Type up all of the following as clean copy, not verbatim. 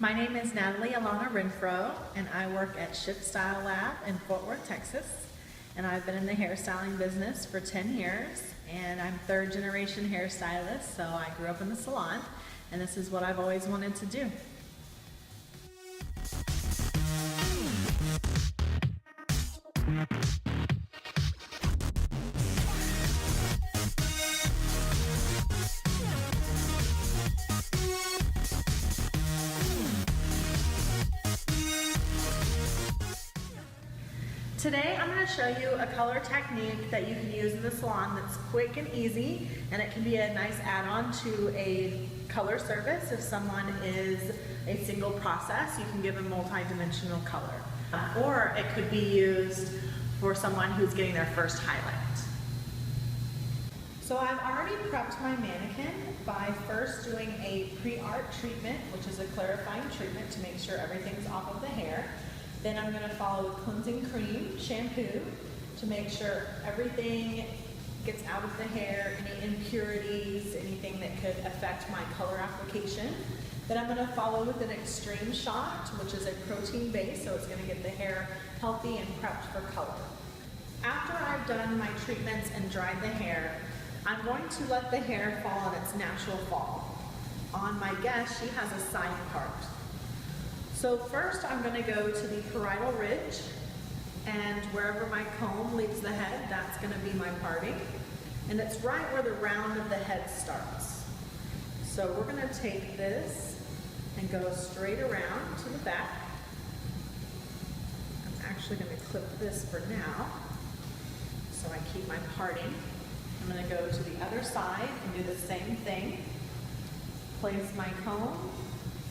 My name is Natalie Alana Renfro, and I work at Shift Style Lab in Fort Worth, Texas. And I've been in the hairstyling business for 10 years, and I'm third generation hairstylist, so I grew up in the salon, and this is what I've always wanted to do. Today I'm going to show you a color technique that you can use in the salon that's quick and easy, and it can be a nice add-on to a color service. If someone is a single process, you can give a multi-dimensional color. Or it could be used for someone who's getting their first highlight. So I've already prepped my mannequin by first doing a pre-art treatment, which is a clarifying treatment to make sure everything's off of the hair. Then I'm going to follow with cleansing cream, shampoo, to make sure everything gets out of the hair, any impurities, anything that could affect my color application. Then I'm going to follow with an extreme shot, which is a protein base, so it's going to get the hair healthy and prepped for color. After I've done my treatments and dried the hair, I'm going to let the hair fall on its natural fall. On my guest, she has a side part. So first I'm going to go to the parietal ridge, and wherever my comb leaves the head, that's going to be my parting. And it's right where the round of the head starts. So we're going to take this and go straight around to the back. I'm actually going to clip this for now, so I keep my parting. I'm going to go to the other side and do the same thing. Place my comb,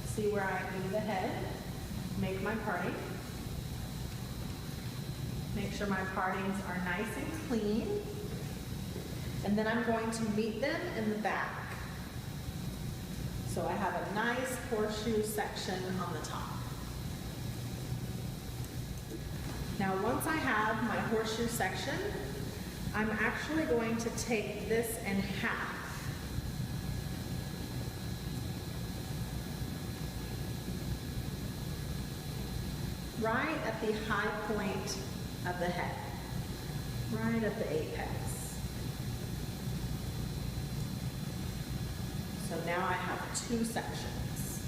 see where I leave the head. Make my parting. Make sure my partings are nice and clean. And then I'm going to meet them in the back. So I have a nice horseshoe section on the top. Now once I have my horseshoe section, I'm actually going to take this in half. Right at the high point of the head, right at the apex. So now I have two sections.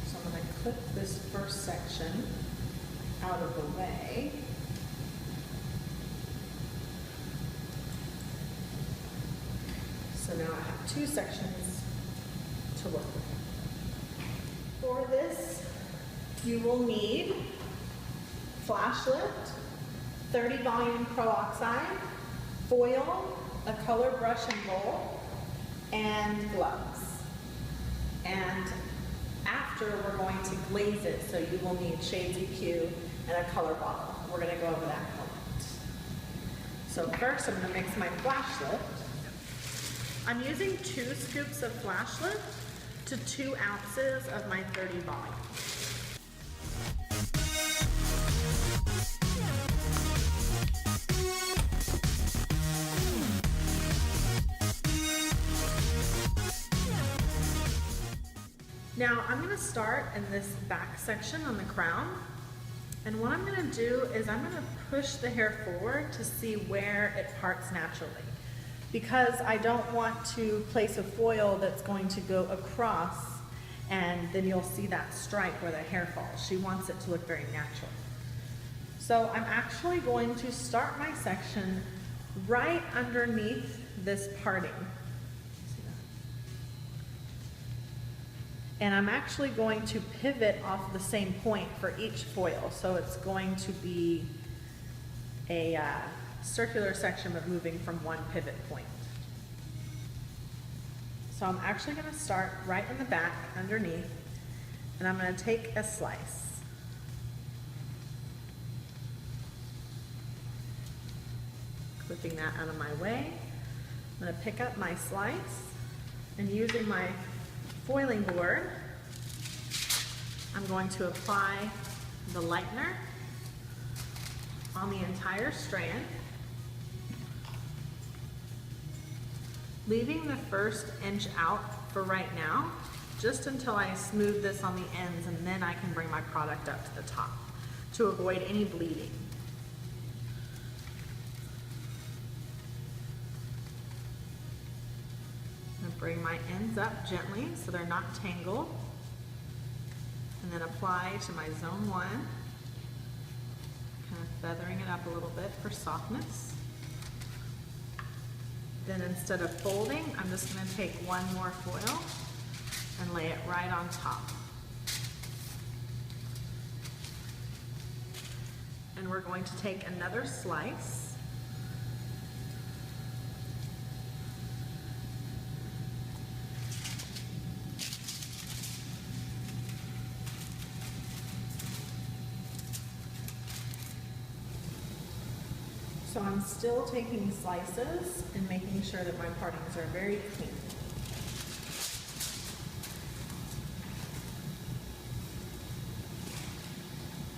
So I'm going to clip this first section out of the way. So now I have two sections to work with. For this, you will need flash lift, 30 volume peroxide, foil, a color brush and roll, and gloves. And after, we're going to glaze it, so you will need Shades EQ and a color bottle. We're going to go over that in a moment. So first, I'm going to mix my flash lift. I'm using 2 scoops of flash lift to 2 ounces of my 30 volume. Now I'm going to start in this back section on the crown, and what I'm going to do is I'm going to push the hair forward to see where it parts naturally. Because I don't want to place a foil that's going to go across and then you'll see that stripe where the hair falls. She wants it to look very natural. So I'm actually going to start my section right underneath this parting. And I'm actually going to pivot off the same point for each foil. So it's going to be a circular section but moving from one pivot point. So I'm actually going to start right in the back underneath, and I'm going to take a slice. Clipping that out of my way. I'm going to pick up my slice, and using my foiling board, I'm going to apply the lightener on the entire strand. leaving the first inch out for right now, just until I smooth this on the ends, and then I can bring my product up to the top to avoid any bleeding. I'm going to bring my ends up gently so they're not tangled, and then apply to my zone 1, kind of feathering it up a little bit for softness. Then instead of folding, I'm just going to take one more foil and lay it right on top. And we're going to take another slice. So I'm still taking slices and making sure that my partings are very clean.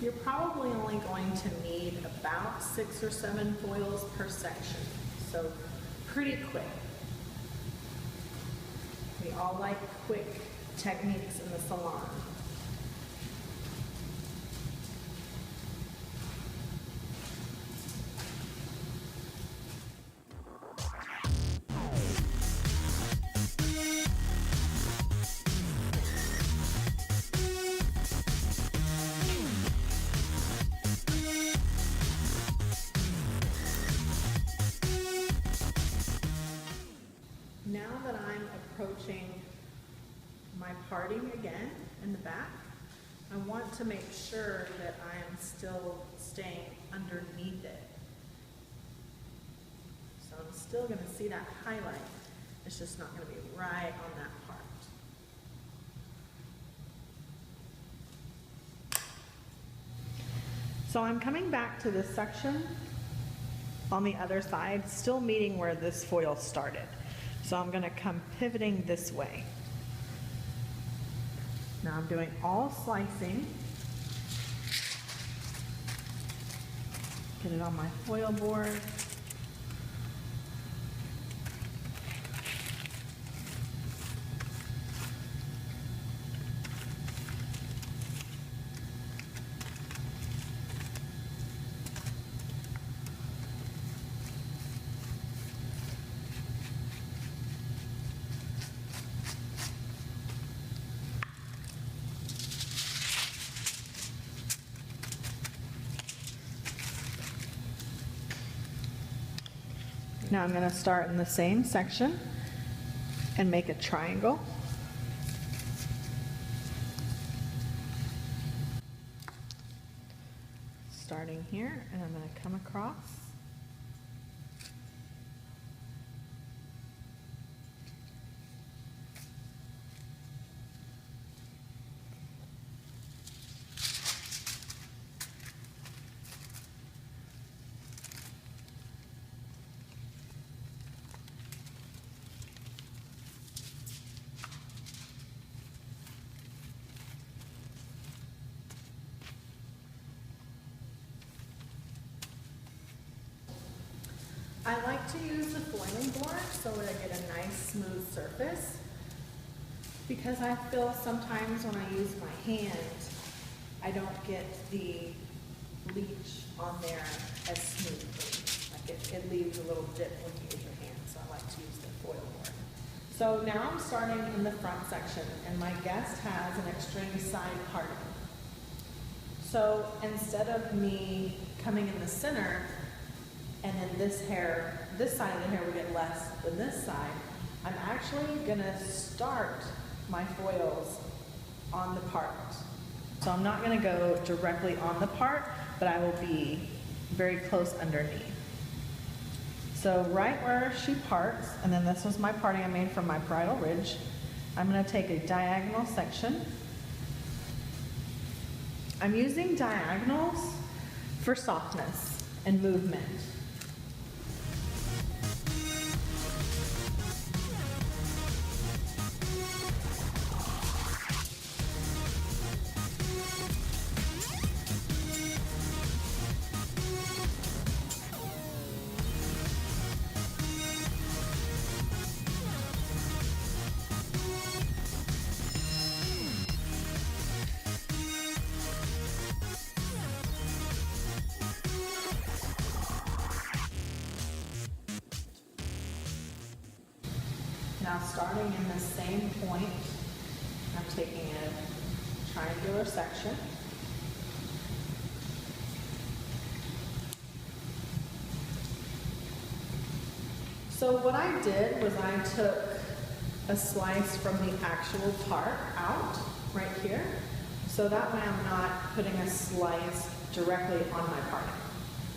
You're probably only going to need about 6 or 7 foils per section, so pretty quick. We all like quick techniques in the salon. Now that I'm approaching my parting again in the back, I want to make sure that I am still staying underneath it. So I'm still going to see that highlight. It's just not going to be right on that part. So I'm coming back to this section on the other side, still meeting where this foil started. So I'm going to come pivoting this way. Now I'm doing all slicing. Get it on my foil board. Now I'm going to start in the same section and make a triangle. Starting here, and I'm going to come across. I like to use the foiling board so that I get a nice smooth surface, because I feel sometimes when I use my hand, I don't get the bleach on there as smoothly. Like it leaves a little dip when you use your hand, so I like to use the foil board. So now I'm starting in the front section, and my guest has an extreme side parting. So instead of me coming in the center, and then this side of the hair would get less than this side, I'm actually gonna start my foils on the part. So I'm not gonna go directly on the part, but I will be very close underneath. So right where she parts, and then this was my parting I made from my bridal ridge, I'm gonna take a diagonal section. I'm using diagonals for softness and movement. Now starting in the same point, I'm taking a triangular section. So what I did was I took a slice from the actual part out right here. So that way I'm not putting a slice directly on my part.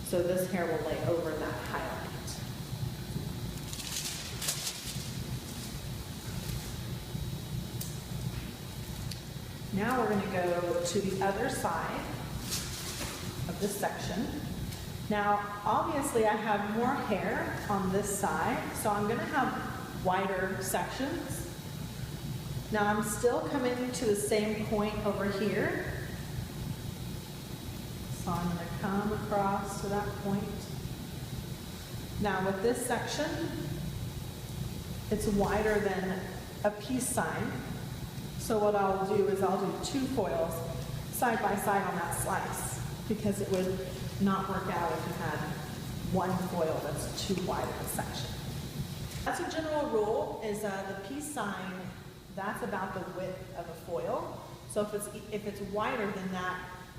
So this hair will lay over that highlight. Now we're going to go to the other side of this section. Now, obviously I have more hair on this side, so I'm going to have wider sections. Now I'm still coming to the same point over here. So I'm going to come across to that point. Now with this section, it's wider than a peace sign. So what I'll do is I'll do 2 foils side by side on that slice, because it would not work out if you had one foil that's too wide of a section. That's a general rule, is the peace sign, that's about the width of a foil. So if it's wider than that,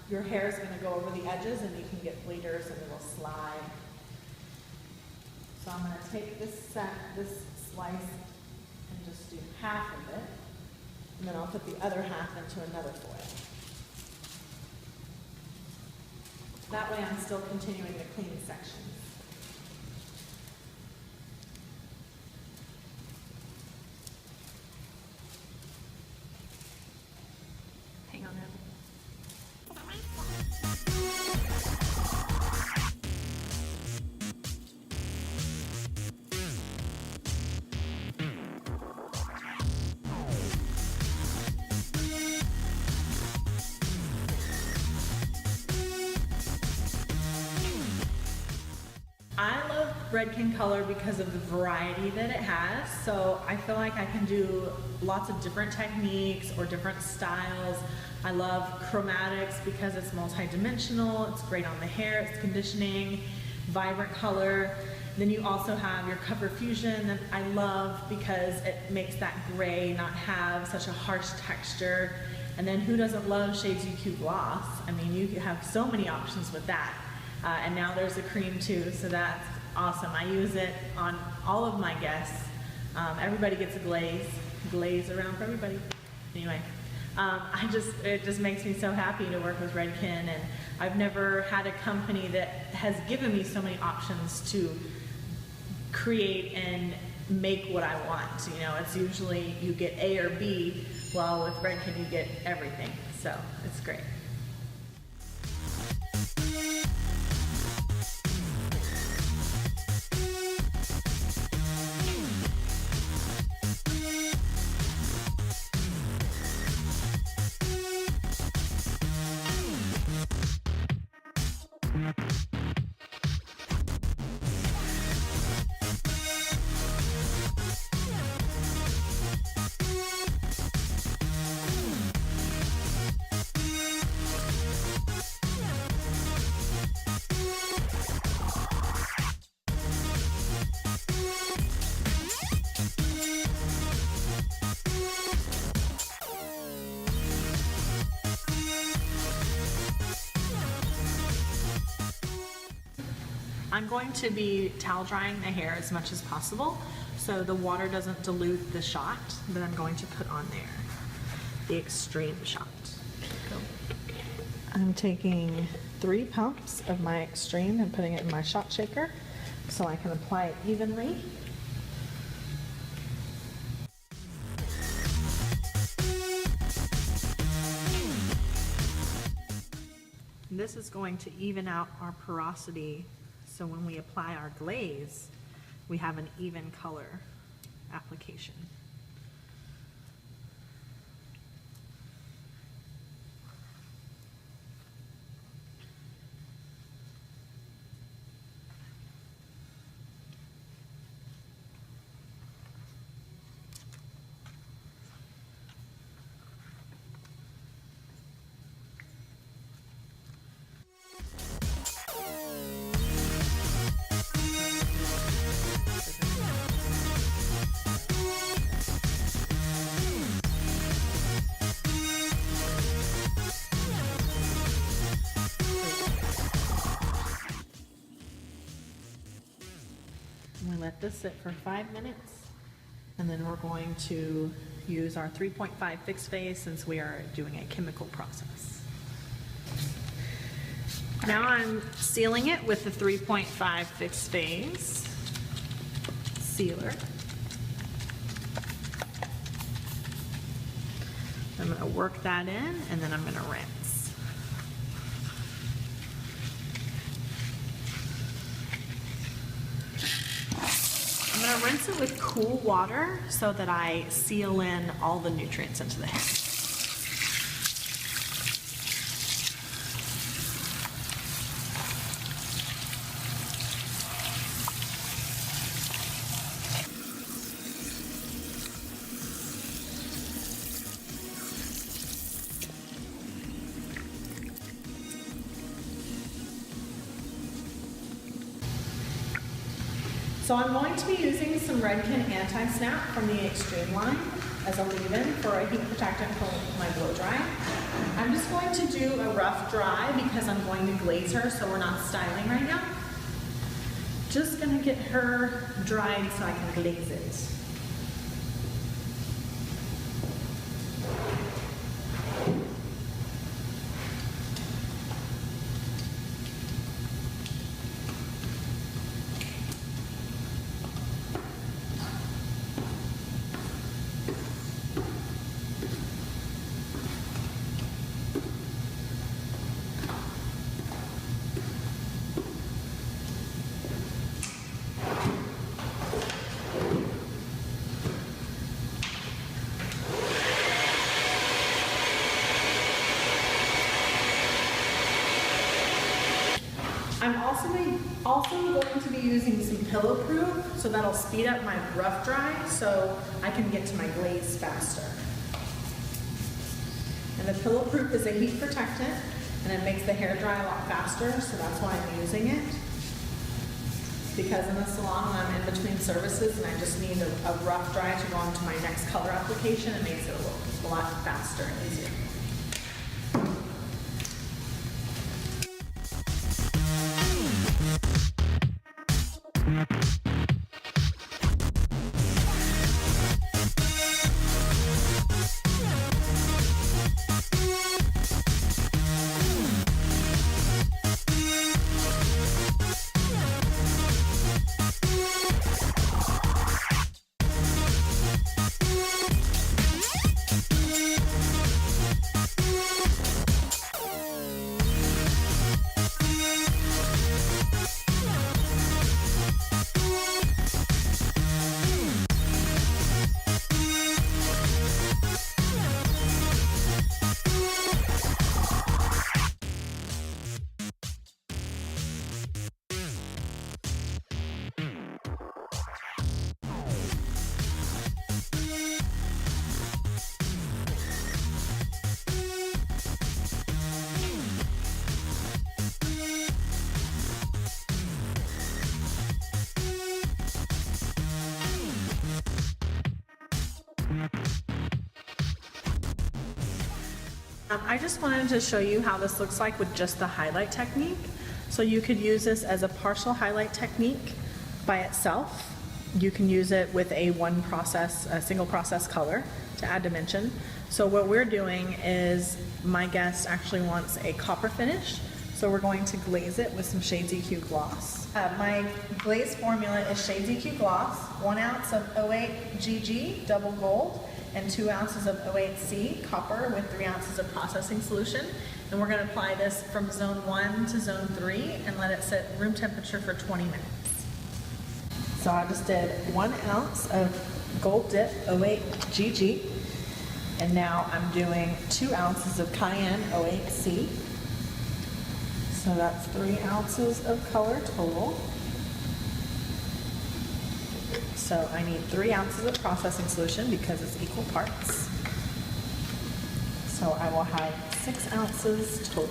your hair is going to go over the edges and you can get bleeders and it'll slide. So I'm going to take this slice and just do half of it. And then I'll put the other half into another foil. That way I'm still continuing the clean section. Hang on now. I love Redken color because of the variety that it has. So I feel like I can do lots of different techniques or different styles. I love chromatics because it's multi-dimensional, it's great on the hair, it's conditioning, vibrant color. Then you also have your cover fusion that I love because it makes that gray not have such a harsh texture. And then who doesn't love Shades UQ Gloss? I mean, you have so many options with that. And now there's a cream too, so that's awesome. I use it on all of my guests. Everybody gets a glaze around for everybody. Anyway, it just makes me so happy to work with Redken, and I've never had a company that has given me so many options to create and make what I want. You know, it's usually you get A or B. Well, with Redken you get everything, so it's great. I'm going to be towel drying the hair as much as possible so the water doesn't dilute the shot that I'm going to put on there, the extreme shot. I'm taking 3 pumps of my extreme and putting it in my shot shaker so I can apply it evenly. And this is going to even out our porosity, so when we apply our glaze, we have an even color application. We let this sit for 5 minutes, and then we're going to use our 3.5 fixed phase since we are doing a chemical process. Now I'm sealing it with the 3.5 fixed phase sealer. I'm going to work that in, and then I'm going to rinse. I'm going to rinse it with cool water so that I seal in all the nutrients into the hair. So I'm going to be using some Redken Anti-Snap from the Extreme line as a leave-in for a heat protectant for my blow dry. I'm just going to do a rough dry because I'm going to glaze her, so we're not styling right now. Just gonna get her dried so I can glaze it. I'm also going to be using some Pillow Proof, so that'll speed up my rough dry so I can get to my glaze faster. And the Pillow Proof is a heat protectant and it makes the hair dry a lot faster, so that's why I'm using it. Because in the salon when I'm in between services and I just need a rough dry to go on to my next color application, it makes it a lot faster and easier. I just wanted to show you how this looks like with just the highlight technique. So you could use this as a partial highlight technique by itself. You can use it with a single process color to add dimension. So what we're doing is my guest actually wants a copper finish. So we're going to glaze it with some Shades EQ gloss. My glaze formula is Shades EQ gloss, 1 ounce of 08 GG double gold, and 2 ounces of 08C copper with 3 ounces of processing solution. And we're gonna apply this from zone 1 to zone 3 and let it sit room temperature for 20 minutes. So I just did 1 ounce of Gold Dip 08 GG, and now I'm doing 2 ounces of Cayenne 08C. So that's 3 ounces of color total. So I need 3 ounces of processing solution because it's equal parts. So I will have 6 ounces total.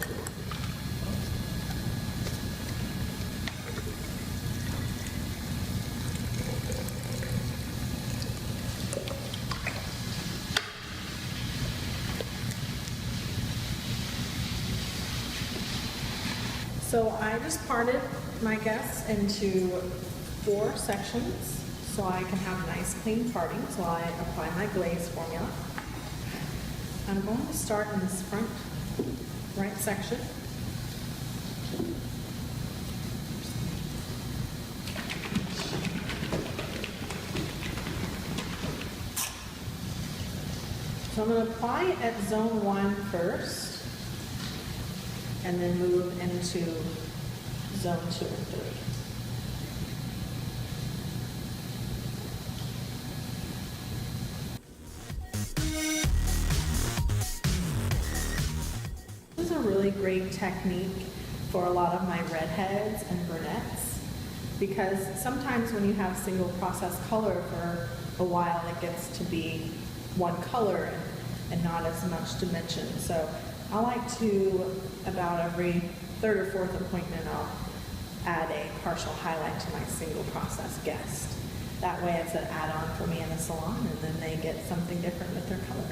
So I just parted my guests into 4 sections so I can have nice clean partings while I apply my glaze formula. I'm going to start in this front right section. So I'm going to apply it at zone 1 first, and then move into zone 2 and 3. This is a really great technique for a lot of my redheads and brunettes, because sometimes when you have single process color for a while, it gets to be one color and not as much dimension. So I like to, about every 3rd or 4th appointment, I'll add a partial highlight to my single process guest. That way it's an add-on for me in the salon, and then they get something different with their color.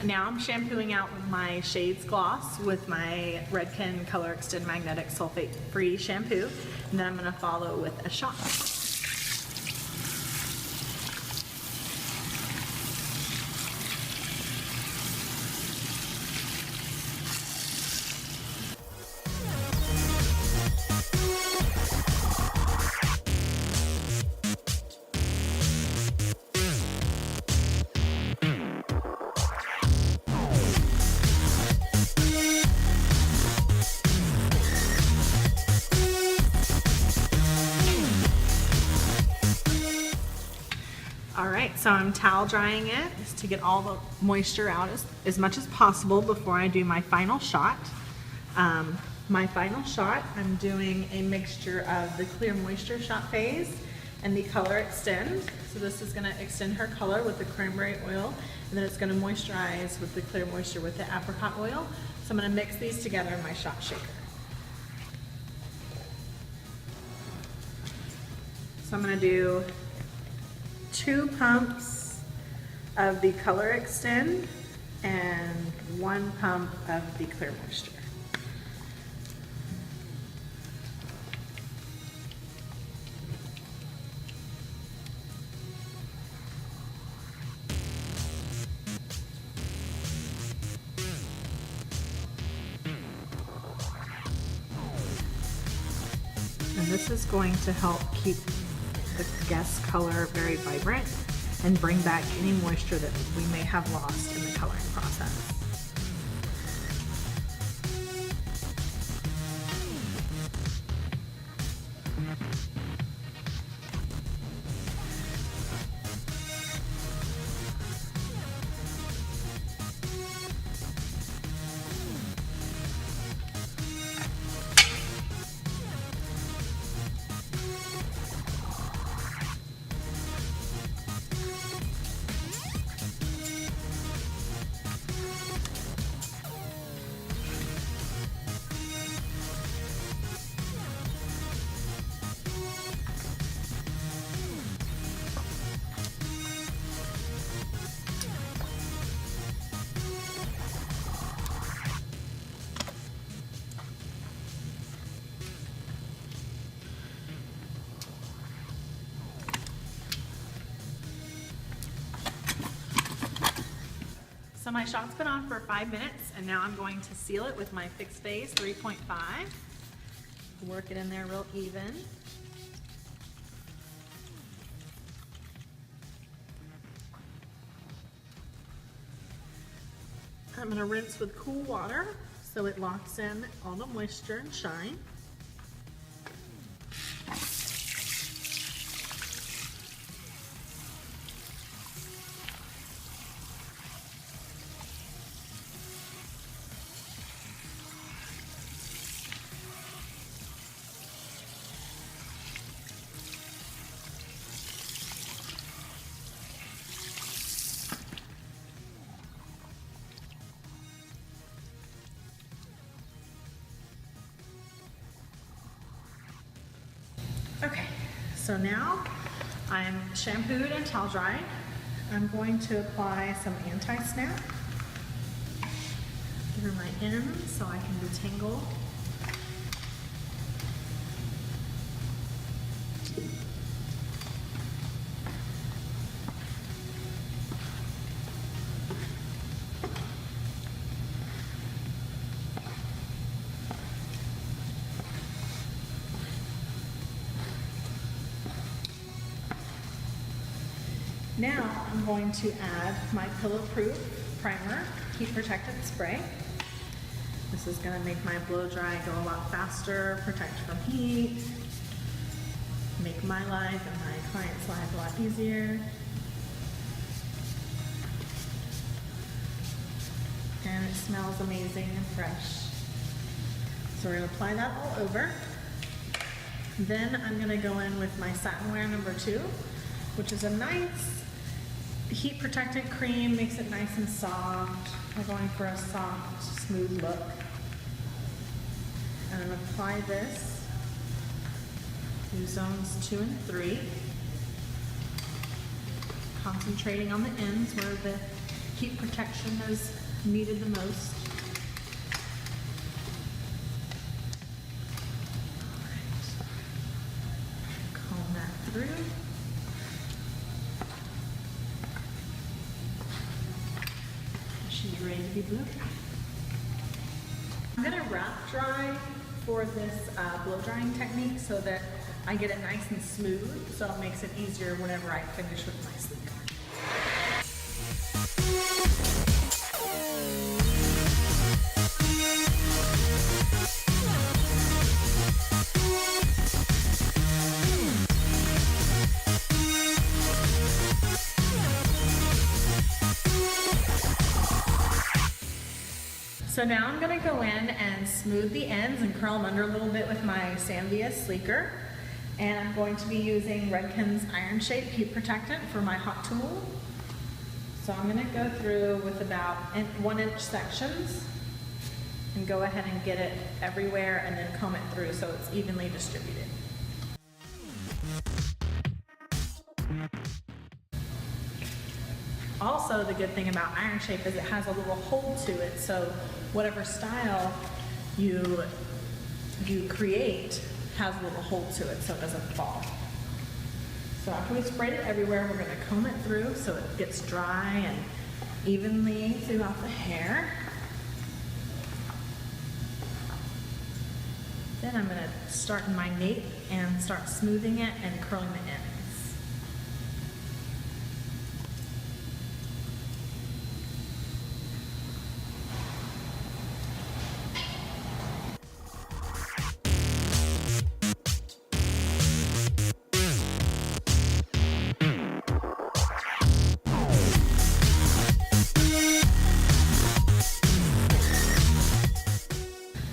Now I'm shampooing out with my Shades Gloss with my Redken Color Extend Magnetic Sulfate Free shampoo, and then I'm going to follow with a shot. Alright, so I'm towel drying it. Just to get all the moisture out as much as possible before I do my final shot. My final shot, I'm doing a mixture of the Clear Moisture Shot Phase and the Color Extend. So this is going to extend her color with the cranberry oil, and then it's going to moisturize with the Clear Moisture with the apricot oil. So I'm going to mix these together in my shot shaker. So I'm going to do 2 pumps of the Color Extend and 1 pump of the Clear Moisture. And this is going to help keep the guest color very vibrant and bring back any moisture that we may have lost in the coloring process. So my shot's been on for 5 minutes, and now I'm going to seal it with my fixed phase 3.5. Work it in there real even. I'm going to rinse with cool water so it locks in all the moisture and shine. Okay, so now I'm shampooed and towel dried. I'm going to apply some anti-snap through my ends so I can detangle. Now I'm going to add my Pillow Proof Primer Heat Protectant Spray. This is going to make my blow dry go a lot faster, protect from heat, make my life and my client's life a lot easier. And it smells amazing and fresh. So we're going to apply that all over. Then I'm going to go in with my Satinware number 2, which is a nice heat protectant cream, makes it nice and soft. We're going for a soft, smooth look. And I'm going to apply this to zones 2 and 3, concentrating on the ends where the heat protection is needed the most. Alright. Comb that through. She's ready to be blow dry. I'm going to wrap dry for this blow drying technique so that I get it nice and smooth, so it makes it easier whenever I finish with my sleeve. So now I'm going to go in and smooth the ends and curl them under a little bit with my Sanvia Sleeker. And I'm going to be using Redken's Iron Shape Heat Protectant for my hot tool. So I'm going to go through with about 1-inch sections and go ahead and get it everywhere and then comb it through so it's evenly distributed. Also, the good thing about Iron Shape is it has a little hold to it, so whatever style you create has a little hold to it so it doesn't fall. So after we sprayed it everywhere, we're going to comb it through so it gets dry and evenly throughout the hair. Then I'm going to start in my nape and start smoothing it and curling the ends.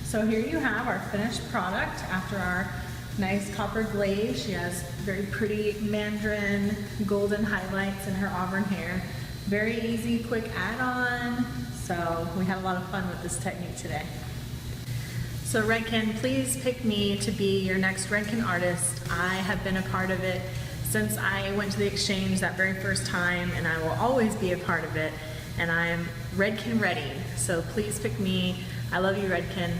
So here you have our finished product after our nice copper glaze. She has very pretty mandarin golden highlights in her auburn hair. Very easy, quick add-on. So we had a lot of fun with this technique today. So Redken, please pick me to be your next Redken artist. I have been a part of it since I went to the exchange that very first time, and I will always be a part of it. And I'm Redken ready. So please pick me. I love you, Redken.